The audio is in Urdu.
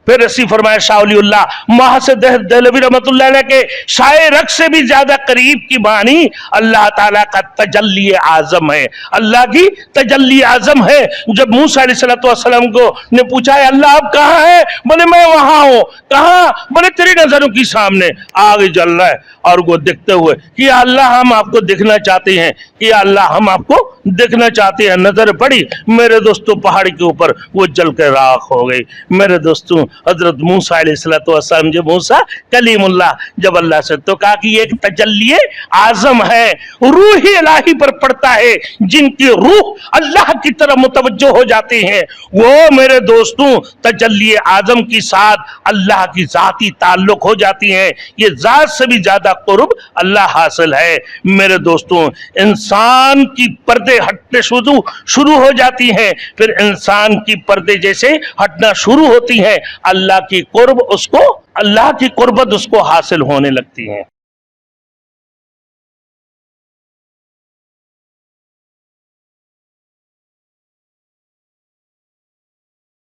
پھر اسی فرمایا شاہ ولی اللہ محسن دہلوی رحمۃ اللہ علیہ کے شائع رق سے بھی زیادہ قریب کی معنی اللہ تعالیٰ کا تجلی اعظم ہے، اللہ کی تجلی اعظم ہے۔ جب موسیٰ علیہ السلام کو نے پوچھا ہے اللہ آپ کہاں ہیں؟ بولے میں وہاں ہوں۔ کہاں؟ بولے تیری نظروں کی سامنے آگ جل رہا ہے، اور وہ دیکھتے ہوئے کہ یا اللہ ہم آپ کو دیکھنا چاہتے ہیں، کہ یا اللہ ہم آپ کو دیکھنا چاہتے ہیں۔ نظر پڑی میرے دوستوں پہاڑ کے اوپر، وہ جل کے راکھ ہو گئی۔ میرے دوستوں حضرت موسیٰ علیہ السلام جب موسیٰ کلیم اللہ جب اللہ سے تو کہا کہ یہ ایک تجلی اعظم ہے، روح الہی پر پڑتا ہے، جن کی روح اللہ کی طرف متوجہ ہو جاتے ہیں، وہ میرے دوستوں تجلی اعظم کی ساتھ اللہ کی ذاتی تعلق ہو جاتی ہیں۔ یہ ذات سے بھی زیادہ قرب اللہ حاصل ہے۔ میرے دوستوں انسان کی پردے ہٹنے شروع ہو جاتی ہیں، پھر انسان کی پردے جیسے ہٹنا شروع ہوتی ہیں، اللہ کی قربت اس کو حاصل ہونے لگتی ہیں۔